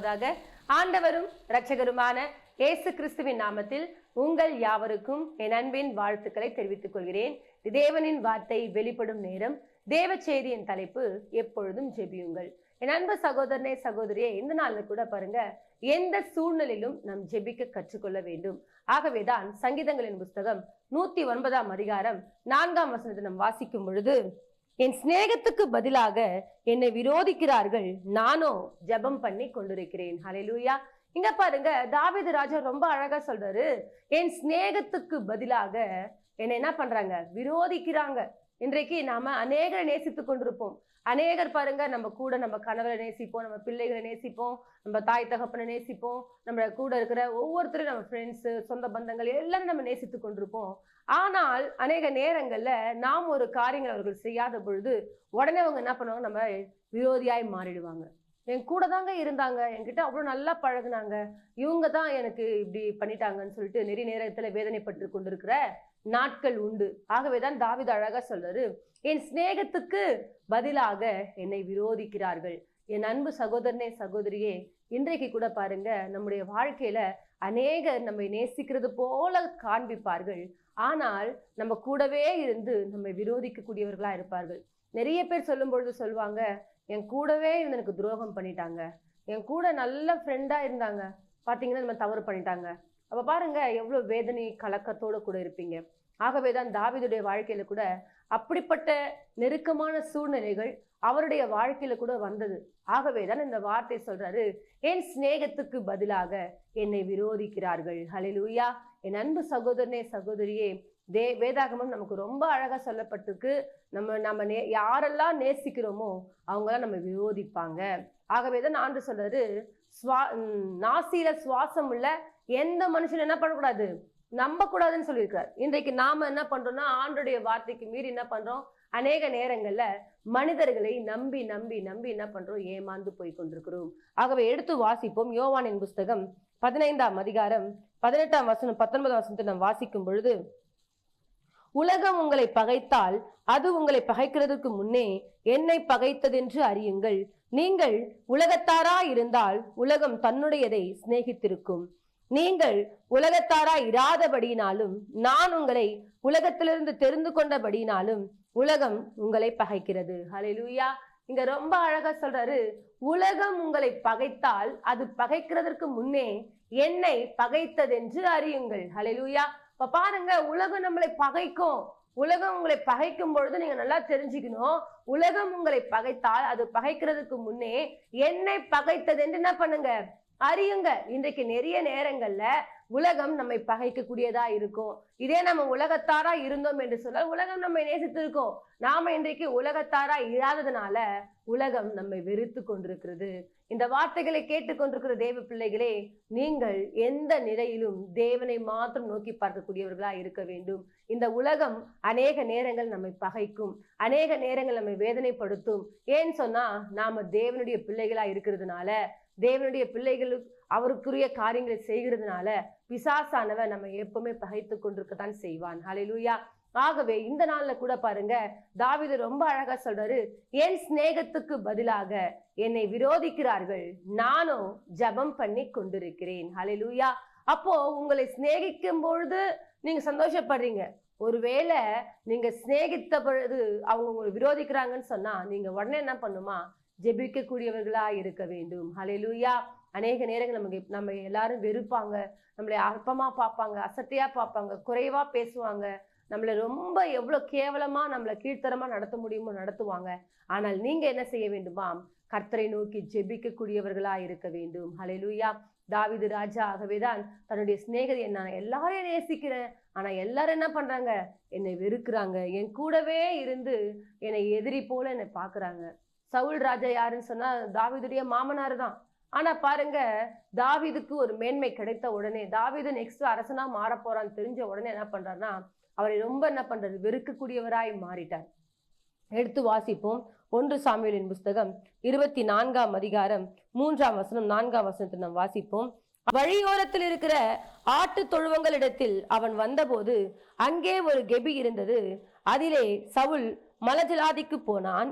உண்டாவதாக. ஆண்டவரும் இரட்சகருமான இயேசு கிறிஸ்துவின் நாமத்தில் உங்கள் யாவருக்கும் என் அன்பின் வாழ்த்துக்களை தெரிவித்துக் கொள்கிறேன். தேவனின் வார்த்தை வெளிப்படும் நேரம். தேவ செய்தியின் தலைப்பு எப்பொழுதும் ஜெபியுங்கள். என் அன்பு சகோதரனே சகோதரியே, இந்த நாள்ல கூட பாருங்க, எந்த சூழ்நிலையிலும் நாம் ஜெபிக்க கற்றுக்கொள்ள வேண்டும். ஆகவேதான் சங்கீதங்களின் புஸ்தகம் 109 அதிகாரம் 4 வசனத்தை நாம் வாசிக்கும் பொழுது, என் சிநேகத்துக்கு பதிலாக என்னை விரோதிக்கிறார்கள், நானோ ஜெபம் பண்ணி கொண்டிருக்கிறேன். ஹல்லேலூயா. இங்க பாருங்க, தாவீது ராஜா ரொம்ப அழகா சொல்றாரு, என் சிநேகத்துக்கு பதிலாக என்னை என்ன பண்றாங்க, விரோதிக்கிறாங்க. இன்றைக்கு நாம அநேகரை நேசித்துக் கொண்டிருப்போம். அநேகர் பாருங்க, நம்ம கூட நம்ம கணவரை நேசிப்போம், நம்ம பிள்ளைகளை நேசிப்போம், நம்ம தாய் தகப்பனை நேசிப்போம், நம்ம கூட இருக்கிற ஒவ்வொருத்தரும் நம்ம ஃப்ரெண்ட்ஸ், சொந்த பந்தங்கள் எல்லாரும் நம்ம நேசித்துக் கொண்டிருப்போம். ஆனால் அநேக நேரங்கள்ல நாம் ஒரு காரியங்கள் அவர்கள் செய்யாத பொழுது உடனே அவங்க என்ன பண்ணுவாங்க, நம்ம விரோதியாய் மாறிடுவாங்க. என் கூட தாங்க இருந்தாங்க, என்கிட்ட அவ்வளவு நல்லா பழகுனாங்க, இவங்க தான் எனக்கு இப்படி பண்ணிட்டாங்கன்னு சொல்லிட்டு நிறைய நேரத்துல வேதனைப்பட்டு கொண்டிருக்கிற நாட்கள் உண்டு. ஆகவேதான் தாவீது அழகா சொல்றாரு, என் சிநேகத்துக்கு பதிலாக என்னை விரோதிக்கிறார்கள். என் அன்பு சகோதரனே சகோதரியே, இன்றைக்கு கூட பாருங்க, நம்முடைய வாழ்க்கையில அநேகர் நம்மை நேசிக்கிறது போல காண்பிப்பார்கள், ஆனால் நம்ம கூடவே இருந்து நம்மை விரோதிக்கக்கூடியவர்களா இருப்பார்கள். நிறைய பேர் சொல்லும் பொழுது சொல்லுவாங்க, என் கூடவே இருந்து எனக்கு துரோகம் பண்ணிட்டாங்க, என் கூட நல்ல ஃப்ரெண்டா இருந்தாங்க, பாத்தீங்கன்னா நம்ம தவறு பண்ணிட்டாங்க. அப்ப பாருங்க, எவ்வளவு வேதனை கலக்கத்தோட கூட இருப்பீங்க. ஆகவேதான் தாவீதுடைய வாழ்க்கையில கூட அப்படிப்பட்ட நெருக்கமான சூழ்நிலைகள் அவருடைய வாழ்க்கையில கூட வந்தது. ஆகவேதான் இந்த வார்த்தை சொல்றாரு, என் சிநேகத்துக்கு பதிலாக என்னை விரோதிக்கிறார்கள். ஹல்லேலூயா. என் அன்பு சகோதரனே சகோதரியே, வேதாகமம் நமக்கு ரொம்ப அழகா சொல்லப்பட்டிருக்கு. நம்ம யாரெல்லாம் நேசிக்கிறோமோ அவங்களாம் நம்ம விரோதிப்பாங்க. ஆகவேதான் ஆண்டு சொல்றாரு, நாசியில சுவாசம் உள்ள எந்த மனுஷன் என்ன பண்ணக்கூடாது, நம்ப கூடாதுன்னு சொல்லியிருக்காரு. இன்றைக்கு நாம என்ன பண்றோம்னா, ஆண்டுடைய வார்த்தைக்கு மீறி என்ன பண்றோம், அநேக நேரங்கள்ல மனிதர்களை நம்பி நம்பி நம்பி என்ன பண்றோம், ஏமாந்து போய் கொண்டிருக்கிறோம். ஆகவே எடுத்து வாசிப்போம். யோவானின் புஸ்தகம் 15 அதிகாரம் 18 வசனம் 19 வசனத்தை நாம் வாசிக்கும் பொழுது, உலகம் உங்களை பகைத்தால் அது உங்களை பகைக்கிறதுக்கு முன்னே என்னை பகைத்ததென்று அறியுங்கள். நீங்கள் உலகத்தாரா இருந்தால் உலகம் தன்னுடையதை சிநேகித்திருக்கும். நீங்கள் உலகத்தாரா இராதபடியினாலும் நான் உங்களை உலகத்திலிருந்து தெரிந்து கொண்டபடியினாலும் உலகம் உங்களை பகைக்கிறது. ஹல்லேலூயா. இங்க ரொம்ப அழகா சொல்றாரு, உலகம் உங்களை பகைத்தால் அது பகைக்கிறதற்கு முன்னே என்னை பகைத்ததென்று அறியுங்கள். ஹல்லேலூயா. இப்ப பாருங்க, உலகம் நம்மளை பகைக்கும். உலகம் உங்களை பகைக்கும் பொழுது நீங்க நல்லா தெரிஞ்சுக்கணும், உலகம் உங்களை பகைத்தால் அது பகைக்கிறதுக்கு முன்னே என்னை பகைத்தது என்று என்ன பண்ணுங்க, அறியுங்க. இன்றைக்கு நிறைய நேரங்கள்ல உலகம் நம்மை பகைக்க கூடியதா இருக்கும். இதே நம்ம உலகத்தாரா இருந்தோம் என்று சொன்னால் உலகம் நம்மை நேசித்திருக்கோம். நாம இன்றைக்கு உலகத்தாரா இராததுனால உலகம் நம்மை வெறுத்து கொண்டிருக்கிறது. இந்த வார்த்தைகளை கேட்டுக்கொண்டிருக்கிற தேவ பிள்ளைகளே, நீங்கள் எந்த நிலையிலும் தேவனை மாத்திரம் நோக்கி பார்க்கக்கூடியவர்களா இருக்க வேண்டும். இந்த உலகம் அநேக நேரங்கள் நம்மை பகைக்கும், அநேக நேரங்கள் நம்மை வேதனைப்படுத்தும். ஏன்னு சொன்னா, நாம தேவனுடைய பிள்ளைகளா இருக்கிறதுனால, தேவனுடைய பிள்ளைகளுக்கு அவருக்குரிய காரியங்களை செய்கிறதுனால பிசாசானவன் நம்ம எப்பவுமே பகைத்து கொண்டிருக்கத்தான் செய்வான். ஹல்லேலூயா. ஆகவே இந்த நாள்ல கூட பாருங்க, தாவீது ரொம்ப அழகா சொல்றாரு, என் சிநேகத்துக்கு பதிலாக என்னை விரோதிக்கிறார்கள், நானும் ஜெபம் பண்ணி கொண்டிருக்கிறேன். ஹல்லேலூயா. அப்போ உங்களை சிநேகிக்கும் பொழுது நீங்க சந்தோஷப்படுறீங்க. ஒருவேளை நீங்க சிநேகித்த பொழுது அவங்க உங்களை விரோதிக்கிறாங்கன்னு சொன்னா நீங்க உடனே என்ன பண்ணுமா, ஜெபிக்க கூடியவர்களா இருக்க வேண்டும். ஹல்லேலூயா. அநேக நேரங்கள் நம்ம எல்லாரும் வெறுப்பாங்க, நம்மளை அற்பமா பார்ப்பாங்க, அசட்டையா பார்ப்பாங்க, குறைவா பேசுவாங்க, நம்மளை ரொம்ப எவ்வளவு கேவலமா நம்மளை கீழ்த்தரமா நடத்த முடியுமோ நடத்துவாங்க. ஆனால் நீங்க என்ன செய்ய வேண்டுமா, கர்த்தரை நோக்கி ஜெபிக்க கூடியவர்களா இருக்க வேண்டும். ஹல்லேலூயா. தாவீது ராஜா ஆகவேதான் தன்னுடைய சிநேகிதரை, நான் எல்லாரையும் நேசிக்கிறேன், ஆனா எல்லாரும் என்ன பண்றாங்க, என்னை வெறுக்கிறாங்க, என் கூடவே இருந்து என்னை எதிரி போல என்னை பாக்குறாங்க. சவுல் ராஜா யாருன்னு சொன்னா தாவீதுடைய மாமனார் தான். ஆனா பாருங்க, தாவீதுக்கு ஒரு மேன்மை கிடைத்த உடனே, தாவீது நெக்ஸ்ட் அரசனா மாற போறான்னு தெரிஞ்ச உடனே என்ன பண்றாருன்னா, அவரை ரொம்ப என்ன பண்றாரு, வெறுக்கக்கூடியவராய் மாறிட்டார். எடுத்து வாசிப்போம். 1 சாமுவேலின் புஸ்தகம் 24 அதிகாரம் 3 வசனம் 4 வசனத்தை நாம் வாசிப்போம். வழியோரத்தில் இருக்கிற ஆட்டு தொழுவங்களிடத்தில் அவன் வந்தபோது அங்கே ஒரு கெபி இருந்தது, அதிலே சவுல் மலஜலாதிக்கு போனான்.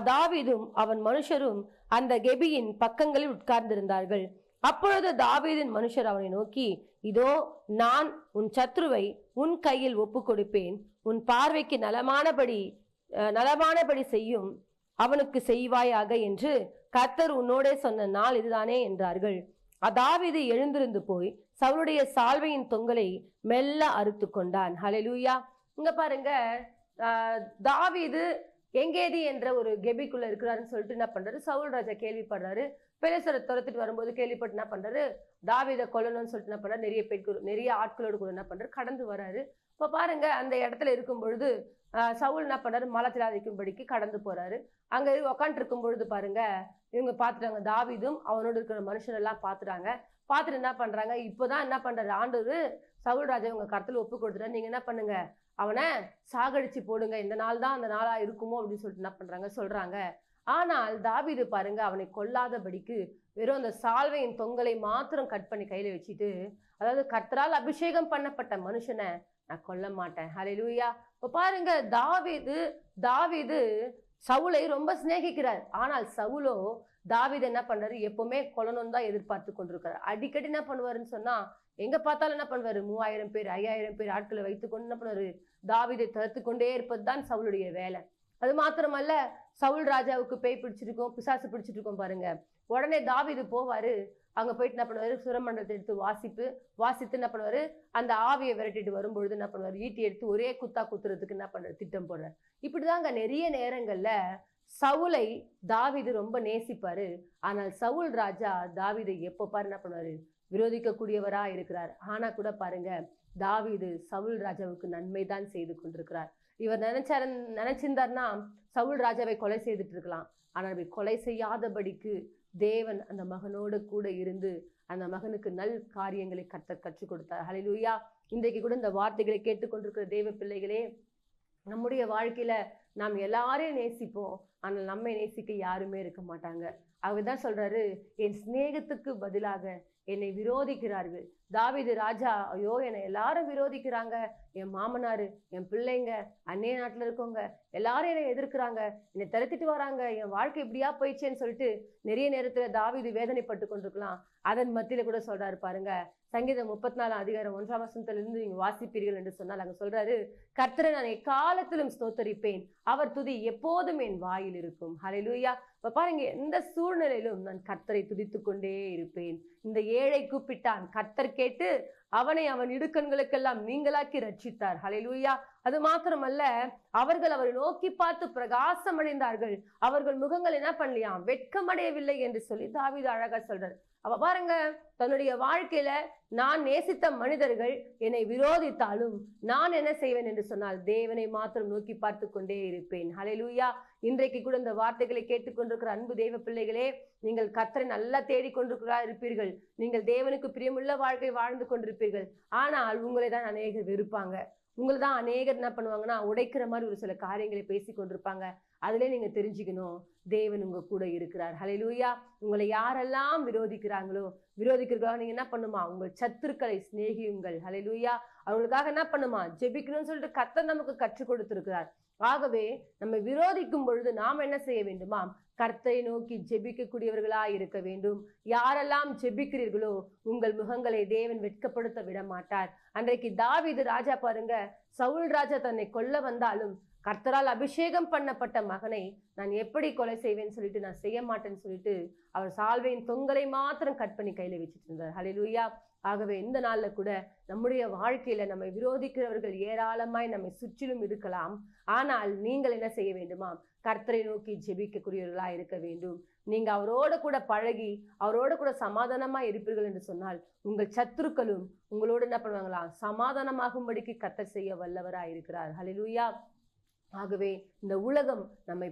தாவீதும் அவன் மனுஷரும் அந்த கெபியின் பக்கங்களில் உட்கார்ந்திருந்தார்கள். அப்பொழுது தாவீதின் மனுஷர் அவனை நோக்கி, இதோ நான் உன் சத்ருவை உன் கையில் ஒப்பு கொடுப்பேன், உன் பார்வைக்கு நலமானபடி செய்யும் அவனுக்கு செய்வாயாக என்று கர்த்தர் உன்னோடே சொன்ன நாள் இதுதானே என்றார்கள். தாவீது எழுந்திருந்து போய் சவுலுடைய சால்வையின் தொங்கலை மெல்ல அறுத்து கொண்டான். ஹல்லேலூயா. இங்க பாருங்க, தாவீது எங்கேதி என்ற ஒரு கெபிக்குள்ள இருக்கிறாருன்னு சொல்லிட்டு என்ன பண்றாரு, சவுல் ராஜா கேள்விப்படுறாரு. பெலிஸ்தரை துரத்திட்டு வரும்போது கேள்விப்பட்டு என்ன பண்றாரு, தாவீதை கொல்லணும்னு சொல்லிட்டு என்ன பண்றாரு, நிறைய ஆட்களோடு கூட என்ன பண்றாரு, கடந்து வராரு. இப்ப பாருங்க, அந்த இடத்துல இருக்கும் பொழுது சவுல் என்ன பண்றாரு, மலத்திலாதிக்கும்படிக்கு கடந்து போறாரு. அங்க உக்காந்துட்டு இருக்கும் பொழுது பாருங்க, இவங்க பாத்துட்டாங்க, தாவீதும் அவனோடு இருக்கிற மனுஷன் எல்லாம் பாத்துட்டாங்க. பார்த்துட்டு என்ன பண்றாங்க, இப்போதான் என்ன பண்றாரு, ஆண்டவர் சவுல் ராஜா உங்க கருத்துல ஒப்பு கொடுத்துட்டா, நீங்க என்ன பண்ணுங்க, அவனை சாகடிச்சு போடுங்க, இந்த நாள் தான் அந்த நாளா இருக்குமோ அப்படின்னு சொல்லிட்டு என்ன பண்றாங்க சொல்றாங்க. ஆனால் தாவீது பாருங்க, அவனை கொல்லாதபடிக்கு வெறும் அந்த சால்வையின் தொங்கலை மாத்திரம் கட் பண்ணி கையில வச்சுட்டு, அதாவது கர்த்தரால் அபிஷேகம் பண்ணப்பட்ட மனுஷனை நான் கொல்ல மாட்டேன். ஹல்லேலூயா. இப்ப பாருங்க, தாவீது சவுலை ரொம்ப சிநேகிக்கிறார். ஆனால் சவுலோ தாவீது என்ன பண்றாரு, எப்பவுமே கொல்லணும்னு தான் எதிர்பார்த்து கொண்டிருக்கிறார். அடிக்கடி என்ன பண்ணுவாருன்னு சொன்னா, எங்க பார்த்தாலும் என்ன பண்ணுவாரு, 3000 பேர் 5000 பேர் ஆட்களை வைத்துக்கொண்டு என்ன பண்ணுவாரு, தாவீதை தடுத்து கொண்டே இருப்பது தான் சவுளுடைய வேலை. அது மாத்திரமல்ல, சவுல் ராஜாவுக்கு பேய் பிடிச்சிருக்கும், பிசாசு பிடிச்சிருக்கும் பாருங்க. உடனே தாவீது போவாரு, அங்க போயிட்டு என்ன பண்ணுவாரு, சுரமண்டலத்தை எடுத்து வாசித்து என்ன பண்ணுவாரு, அந்த ஆவியை விரட்டிட்டு வரும்பொழுது என்ன பண்ணுவாரு, ஈட்டி எடுத்து ஒரே குத்தா குத்துறதுக்கு என்ன பண்றாரு, திட்டம் போடுறாரு. இப்படிதாங்க நிறைய நேரங்கள்ல சவுலை தாவீது ரொம்ப நேசிப்பாரு. ஆனால் சவுல் ராஜா தாவீதை எப்ப பாரு என்ன பண்ணுவாரு, விரோதிக்க கூடியவரா இருக்கிறார். ஆனா கூட பாருங்க, தாவீது சவுல் ராஜாவுக்கு நன்மைதான் செய்து கொண்டிருக்கிறார். இவர் நினைச்சிருந்தார்னா சவுல் ராஜாவை கொலை செய்துட்டு இருக்கலாம். ஆனால் கொலை செய்யாதபடிக்கு தேவன் அந்த மகனோடு கூட இருந்து அந்த மகனுக்கு நல் காரியங்களை கற்றுக் கொடுத்தார். ஹல்லேலூயா. இன்றைக்கு கூட இந்த வார்த்தைகளை கேட்டுக்கொண்டிருக்கிற தேவ பிள்ளைகளே, நம்முடைய வாழ்க்கையில நாம் எல்லாரையும் நேசிப்போம், ஆனால் நம்மை நேசிக்க யாருமே இருக்க மாட்டாங்க. அவர்தான் சொல்றாரு, என் சிநேகத்துக்கு பதிலாக என்னை விரோதிக்கிறார்கள். தாவீது ராஜா, ஐயோ என்னை எல்லாரும் விரோதிக்கிறாங்க, என் மாமனாரு, என் பிள்ளைங்க, அந்நிய நாட்டுல இருக்கவங்க எல்லாரும் என்னை எதிர்க்கிறாங்க, என்னை தடுத்துட்டு வராங்க, என் வாழ்க்கை இப்படியா போயிடுச்சேன்னு சொல்லிட்டு நிறைய நேரத்துல தாவீது வேதனைப்பட்டு கொண்டிருக்கலாம். அதன் மத்தியில கூட சொல்றாரு பாருங்க, சங்கீதம் 34:1 நீங்க வாசிப்பீர்கள் என்று சொன்னால் அங்க சொல்றாரு, கர்த்தரை நான் எக்காலத்திலும் ஸ்தோத்தரிப்பேன், அவர் துதி எப்போதும் என் வாயில் இருக்கும். ஹல்லேலூயா. இப்ப பாருங்க, எந்த சூழ்நிலையிலும் நான் கர்த்தரை துதித்து கொண்டே இருப்பேன். இந்த ஏழை கூப்பிட்டான், கர்த்தர் கேட்டு அவனை அவன் இடுக்கண்களுக்கெல்லாம் நீங்களாக்கி ரட்சித்தார். ஹல்லேலூயா. அது மாத்திரமல்ல, அவர்கள் அவரை நோக்கி பார்த்து பிரகாசம் அடைந்தார்கள், அவர்கள் முகங்கள் என்ன பண்ணலையாம், வெட்கமடையவில்லை என்று சொல்லி தாவீது அழகா சொல்றார். அவ பாருங்க, தன்னுடைய வாழ்க்கையில நான் நேசித்த மனிதர்கள் என்னை விரோதித்தாலும் நான் என்ன செய்வேன் என்று சொன்னால், தேவனை மாத்திரம் நோக்கி பார்த்து கொண்டே இருப்பேன். ஹல்லேலூயா. இன்றைக்கு கூட இந்த வார்த்தைகளை கேட்டுக்கொண்டிருக்கிற அன்பு தேவ பிள்ளைகளே, நீங்கள் கர்த்தரை நல்லா இருப்பீர்கள், நீங்கள் தேவனுக்கு பிரியமுள்ள வாழ்க்கை வாழ்ந்து கொண்டிருப்பீர்கள். ஆனால் உங்களை தான் அநேகர் வெறுப்பாங்க, உங்களை தான் அநேகர் என்ன பண்ணுவாங்கன்னா உடைக்கிற மாதிரி ஒரு சில காரியங்களை பேசி கொண்டிருப்பாங்க. அதுல நீங்க தெரிஞ்சுக்கணும், தேவன் உங்க கூட இருக்கிறார். ஹல்லேலூயா. உங்களை யாரெல்லாம் விரோதிக்கிறாங்களோ நீங்க என்ன பண்ணுமா, உங்கள் சத்துருக்களை சிநேகியுங்கள். ஹல்லேலூயா. அவங்களுக்காக என்ன பண்ணுமா, ஜெபிக்கணும்னு சொல்லிட்டு கர்த்தர் நமக்கு கற்றுக் கொடுத்திருக்கிறார். ஆகவே நம்ம விரோதிக்கும் பொழுது நாம் என்ன செய்ய வேண்டுமா, கர்த்தரை நோக்கி ஜெபிக்கக்கூடியவர்களா இருக்க வேண்டும். யாரெல்லாம் ஜெபிக்கிறீர்களோ உங்கள் முகங்களை தேவன் வெட்கப்படுத்த விட மாட்டார். அன்றைக்கு தாவீது ராஜா பாருங்க, சவுல் ராஜா தன்னை கொல்ல வந்தாலும் கர்த்தரால் அபிஷேகம் பண்ணப்பட்ட மகனை நான் எப்படி கொலை செய்வேன்னு சொல்லிட்டு, நான் செய்ய மாட்டேன்னு சொல்லிட்டு அவர் சால்வையின் தொங்கலை மாத்திரம் கட் பண்ணி கையில வச்சுட்டு இருந்தார். ஹல்லேலூயா. ஆகவே இந்த நாள்ல கூட நம்முடைய வாழ்க்கையில நம்மை விரோதிக்கிறவர்கள் ஏராளமாய் நம்மை சுற்றிலும் இருக்கலாம். ஆனால் நீங்கள் என்ன செய்ய வேண்டுமா, கர்த்தரை நோக்கி ஜெபிக்கக்கூடியவர்களா இருக்க வேண்டும். நீங்க அவரோட கூட பழகி அவரோட கூட சமாதானமா இருப்பீர்கள் என்று சொன்னால், உங்கள் சத்துருக்களும் உங்களோடு என்ன பண்ணுவாங்களா, சமாதானமாகும்படிக்கு கர்த்தர் செய்ய வல்லவரா இருக்கிறார். ஹல்லேலூயா. ஆகவே இந்த உலகம் நம்மை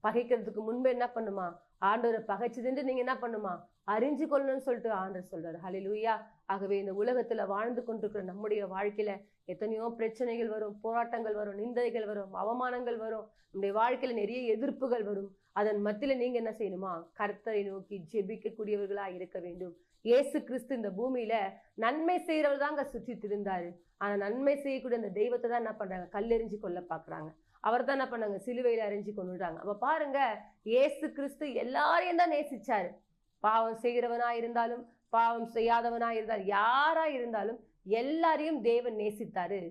பகைக்கிறதுக்கு முன்பு என்ன பண்ணுமா, ஆண்டவரை பகைச்சதுன்னு நீங்க என்ன பண்ணுமா, அறிஞ்சு கொள்ளணும்னு சொல்லிட்டு ஆண்டவர் சொல்றாரு. ஹல்லேலூயா. ஆகவே இந்த உலகத்துல வாழ்ந்து கொண்டிருக்கிற நம்முடைய வாழ்க்கையில எத்தனையோ பிரச்சனைகள் வரும், போராட்டங்கள் வரும், நிந்தைகள் வரும், அவமானங்கள் வரும், நம்முடைய வாழ்க்கையில நிறைய எதிர்ப்புகள் வரும். அதன் மத்தியில நீங்க என்ன செய்யணுமா, கர்த்தரை நோக்கி ஜெபிக்கக்கூடியவர்களா இருக்க வேண்டும். இயேசு கிறிஸ்து இந்த பூமியில நன்மை செய்யறவர் தாங்க சுற்றி திரிந்தாரு. ஆனா நன்மை செய்யக்கூடிய அந்த தெய்வத்தை தான் என்ன பண்றாங்க, கல்லெறிஞ்சு கொல்ல பாக்குறாங்க. அவர் தான் என்ன பண்ணாங்க, சிலுவையில அறைஞ்சு கொண்டுட்டாங்க. அப்ப பாருங்க, இயேசு கிறிஸ்து எல்லாரையும் தான் நேசிச்சாரு. பாவம் செய்கிறவனா இருந்தாலும், பாவம் செய்யாதவனா இருந்தாலும், யாரா இருந்தாலும் எல்லாரையும் தேவன் நேசித்தாரு.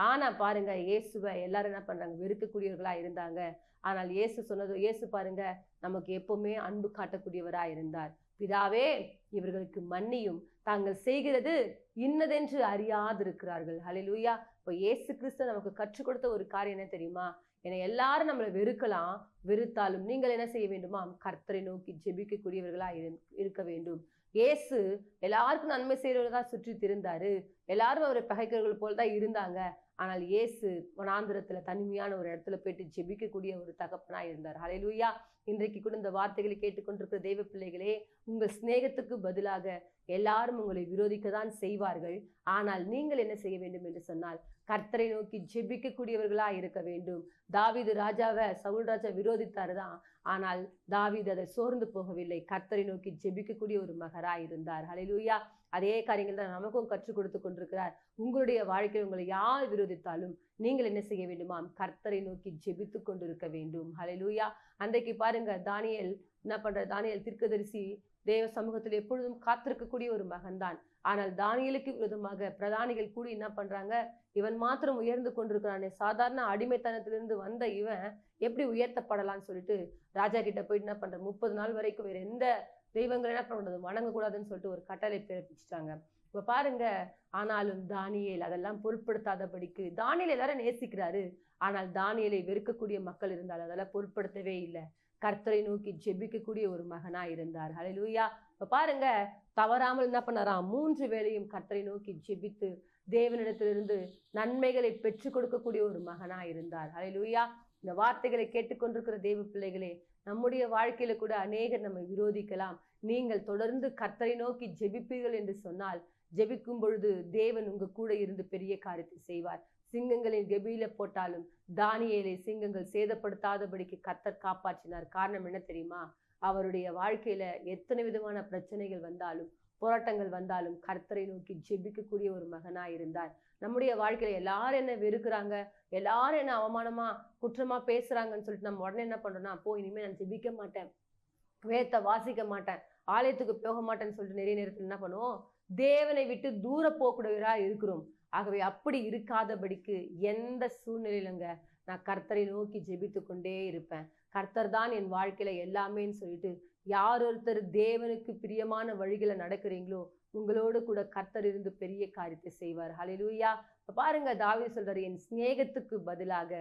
ஆனா பாருங்க, இயேசுவை எல்லாரும் என்ன பண்றாங்க, வெறுக்கக்கூடியவர்களா இருந்தாங்க. ஆனால் இயேசு பாருங்க, நமக்கு எப்பவுமே அன்பு காட்டக்கூடியவரா இருந்தார். பிதாவே, இவர்களுக்கு மன்னியும், தாங்கள் செய்கிறது இன்னதென்று அறியாதிருக்கிறார்கள். ஹல்லேலூயா. இப்போ இயேசு கிறிஸ்து நமக்கு கற்றுக் கொடுத்த ஒரு காரியம் என்ன தெரியுமா? ஏன்னா எல்லாரும் நம்மளை வெறுக்கலாம், வெறுத்தாலும் நீங்கள் என்ன செய்ய வேண்டுமா, கர்த்தரை நோக்கி ஜெபிக்கக்கூடியவர்களா இருக்க வேண்டும். இயேசு எல்லாருக்கும் நன்மை செய்யறவர்களா சுற்றி திரிந்தாரு. எல்லாரும் அவரை பகைக்கிறவர்கள் போல்தான் இருந்தாங்க. ஆனால் இயேசு வனாந்திரத்துல தனிமையான ஒரு இடத்துல போயிட்டு ஜெபிக்கக்கூடிய ஒரு தகப்பனா இருந்தார். ஹல்லேலூயா. இன்றைக்கு கூட இந்த வார்த்தைகளை கேட்டுக்கொண்டிருக்கிற தெய்வ பிள்ளைகளே, உங்கள் சிநேகத்துக்கு பதிலாக எல்லாரும் உங்களை விரோதிக்கத்தான் செய்வார்கள். ஆனால் நீங்கள் என்ன செய்ய வேண்டும் என்று சொன்னால், கர்த்தரை நோக்கி ஜெபிக்கக்கூடியவர்களா இருக்க வேண்டும். தாவீது ராஜாவை சவுல் ராஜா விரோதித்தாருதான். ஆனால் தாவீது அதை சோர்ந்து போகவில்லை. கர்த்தரை நோக்கி ஜெபிக்கக்கூடிய ஒரு மகராய் இருந்தார். ஹல்லேலூயா. அதே காரியங்கள் தான் நமக்கும் கற்றுக் கொடுத்து கொண்டிருக்கிறார். உங்களுடைய வாழ்க்கையில் உங்களை யார் விரோதித்தாலும் நீங்கள் என்ன செய்ய வேண்டுமாம், கர்த்தரை நோக்கி ஜெபித்து கொண்டிருக்க வேண்டும். ஹல்லேலூயா. அன்றைக்கு பாருங்க, தானியேல் என்ன பண்ற, தானியேல் தீர்க்கதரிசி தேவ சமூகத்தில் எப்பொழுதும் காத்திருக்கக்கூடிய ஒரு மகன்தான். ஆனால் தானியேலுக்கு விரோதமாக பிரதானிகள் கூடி என்ன பண்றாங்க, இவன் மாத்திரம் உயர்ந்து கொண்டிருக்கிறானே, சாதாரண அடிமைத்தனத்திலிருந்து வந்த இவன் எப்படி உயர்த்தப்படலாம்னு சொல்லிட்டு ராஜா கிட்ட போயிட்டு என்ன பண்ற, 30 நாள் வரைக்கும் வேற எந்த தெய்வங்கள் என்ன பண்றது, வணங்கக்கூடாதுன்னு சொல்லிட்டு ஒரு கட்டளை பிறப்பிச்சுட்டாங்க. இப்ப பாருங்க, ஆனாலும் தானியேல் அதெல்லாம் பொருட்படுத்தாதபடிக்கு, தானியேல் எல்லாரும் நேசிக்கிறாரு, ஆனால் தானியேலை வெறுக்கக்கூடிய மக்கள் இருந்தால் அதெல்லாம் பொருட்படுத்தவே இல்லை. கர்த்தரை நோக்கி ஜெபிக்கக்கூடிய ஒரு மகனா இருந்தார். ஹல்லேலூயா. இப்ப பாருங்க, தவறாமல் என்ன பண்ணாராம், 3 வேளையும் கர்த்தரை நோக்கி ஜெபித்து தேவனிடத்திலிருந்து நன்மைகளை பெற்றுக் கொடுக்கக்கூடிய ஒரு மகனா இருந்தார். ஹல்லேலூயா. இந்த வார்த்தைகளை கேட்டுக்கொண்டிருக்கிற தேவ பிள்ளைகளே, நம்முடைய வாழ்க்கையில கூட அநேகர் நம்மை விரோதிக்கலாம். நீங்கள் தொடர்ந்து கர்த்தரை நோக்கி ஜெபிப்பீர்கள் என்று சொன்னால், ஜெபிக்கும் பொழுது தேவன் உங்க கூட இருந்து பெரிய காரியத்தை செய்வார். சிங்கங்களின் கெபியில போட்டாலும் தானியேலை சிங்கங்கள் சேதப்படுத்தாதபடிக்கு கர்த்தர் காப்பாற்றினார். காரணம் என்ன தெரியுமா? அவருடைய வாழ்க்கையில எத்தனை விதமான பிரச்சனைகள் வந்தாலும், போராட்டங்கள் வந்தாலும் கர்த்தரை நோக்கி ஜெபிக்கக்கூடிய ஒரு மகனா இருந்தார். நம்முடைய வாழ்க்கையில எல்லாரும் என்ன வெறுக்கிறாங்க, எல்லாரும் என்ன அவமானமா குற்றமா பேசுறாங்கன்னு சொல்லிட்டு நம்ம உடனே என்ன பண்றோம்னா, இனிமே நான் ஜெபிக்க மாட்டேன், வேதத்தை வாசிக்க மாட்டேன், ஆலயத்துக்கு போக மாட்டேன்னு சொல்லிட்டு நிறைய நேரத்தில் என்ன பண்ணுவோம், தேவனை விட்டு தூர போகக்கூடியவரா இருக்கிறோம். ஆகவே அப்படி இருக்காதபடிக்கு எந்த சூழ்நிலையிலங்க நான் கர்த்தரை நோக்கி ஜெபித்து கொண்டே இருப்பேன். கர்த்தர் தான் என் வாழ்க்கையில எல்லாமேன்னு சொல்லிட்டு யார் ஒருத்தர் தேவனுக்கு பிரியமான வழிகளை நடக்கிறீங்களோ, உங்களோடு கூட கர்த்தர் இருந்து பெரிய காரியத்தை செய்வார். ஹல்லேலூயா. பாருங்க, தாவீது சொல்றாரு, என் சிநேகத்துக்கு பதிலாக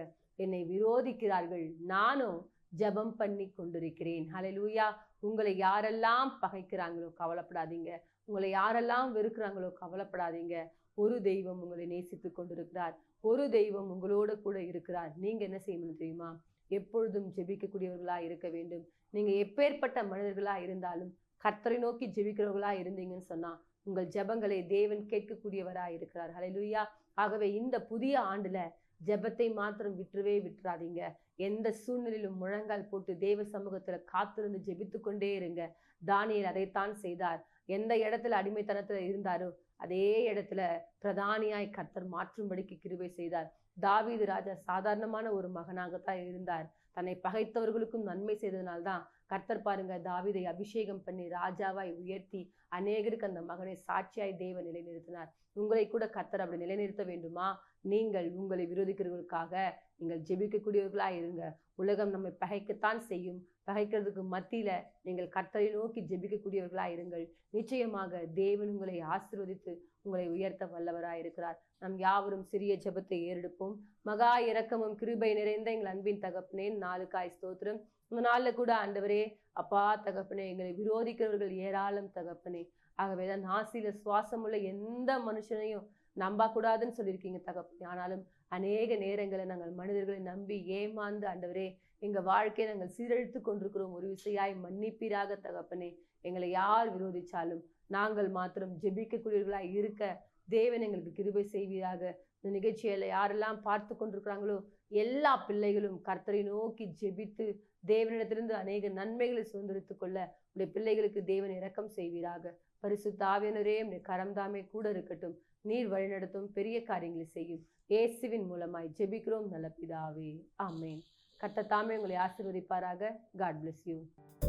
என்னை விரோதிக்கிறார்கள், நானும் ஜெபம் பண்ணி கொண்டிருக்கிறேன். ஹல்லேலூயா. உங்களை யாரெல்லாம் பகைக்கிறாங்களோ கவலைப்படாதீங்க, உங்களை யாரெல்லாம் வெறுக்கிறாங்களோ கவலைப்படாதீங்க. ஒரு தெய்வம் உங்களை நேசித்து கொண்டிருக்கிறார், ஒரு தெய்வம் உங்களோட கூட இருக்கிறார். நீங்க என்ன செய்யணும் தெரியுமா? எப்பொழுதும் ஜெபிக்கக்கூடியவர்களா இருக்க வேண்டும். நீங்க எப்பேற்பட்ட மனிதர்களா இருந்தாலும் கர்த்தரை நோக்கி ஜெபிக்கிறவர்களா இருந்தீங்கன்னு சொன்னா உங்கள் ஜெபங்களை தேவன் கேட்கக்கூடியவரா இருக்கிறார். ஹல்லேலூயா. ஆகவே இந்த புதிய ஆண்டுல ஜெபத்தை மாத்திரம் விட்டுறாதீங்க. எந்த சூழ்நிலையிலும் முழங்கால் போட்டு தேவ சமூகத்துல காத்திருந்து ஜெபித்து கொண்டே இருங்க. தானியேல் அதைத்தான் செய்தார். எந்த இடத்துல அடிமைத்தனத்துல இருந்தாரோ அதே இடத்துல பிரதானியாய் கர்த்தர் மாற்றும்படிக்கு கிருபை செய்தார். தாவீது ராஜா சாதாரணமான ஒரு மகனாகத்தான் இருந்தார். தன்னை பகைத்தவர்களுக்கும் நன்மை செய்ததுனால்தான் கர்த்தர் பாருங்க, தாவீதை அபிஷேகம் பண்ணி ராஜாவாய் உயர்த்தி அநேகருக்கு அந்த மகனை சாட்சியாய் தேவன் நிலைநிறுத்தினார். உங்களை கூட கர்த்தர் அப்படி நிலைநிறுத்த வேண்டுமா? நீங்கள் உங்களை விரோதிக்கிறவர்களுக்காக நீங்கள் ஜெபிக்கக்கூடியவர்களா இருங்க. உலகம் நம்மை பகைக்கத்தான் செய்யும். பகைக்கிறதுக்கு மத்தியில நீங்கள் கர்த்தரை நோக்கி ஜெபிக்கக்கூடியவர்களா இருங்கள். நிச்சயமாக தேவன் உங்களை ஆசீர்வதித்து உங்களை உயர்த்த வல்லவராய் இருக்கிறார். நாம் யாவரும் சிறிய ஜெபத்தை ஏறெடுப்போம். மகா இரக்கமும் கிருபை நிறைந்த எங்கள் அன்பின் தகப்பனே, நாளுக்காய் ஸ்தோத்திரம். இந்த நாள்ல கூட ஆண்டவரே, அப்பா தகப்பனே, எங்களை விரோதிக்கிறவர்கள் ஏராளம் தகப்பனே. ஆகவேதான் நாசில சுவாசமுள்ள எந்த மனுஷனையும் நம்பக்கூடாதுன்னு சொல்லியிருக்கீங்க தகப்பனே. ஆனாலும் அநேக நேரங்களை நாங்கள் மனிதர்களை நம்பி ஏமாந்து ஆண்டவரே எங்க வாழ்க்கையை நாங்கள் சீரழித்து கொண்டிருக்கிறோம். ஒரு விசையாய் மன்னிப்பீராக தகப்பனே. எங்களை யார் விரோதிச்சாலும் நாங்கள் மாத்திரம் ஜெபிக்கக்கூடியவர்களாய் இருக்க தேவன் எங்களுக்கு கிருபை செய்வீராக. இந்த நிகழ்ச்சியில யாரெல்லாம் பார்த்து கொண்டிருக்கிறாங்களோ எல்லா பிள்ளைகளும் கர்த்தரை நோக்கி ஜெபித்து தேவனிடத்திலிருந்து அநேக நன்மைகளை சுதந்திரித்துக் கொள்ள உடைய பிள்ளைகளுக்கு தேவன் இரக்கம் செய்வீராக. பரிசுத்த ஆவியானவரே, உடைய கரம் தாமே கூட இருக்கட்டும். நீர் வழிநடத்தும், பெரிய காரியங்களை செய்யும். இயேசுவின் மூலமாய் ஜெபிக்கிறோம் நல்ல பிதாவே, ஆமென். கர்த்தர் தாமே உங்களை ஆசீர்வதிப்பாராக. God bless you.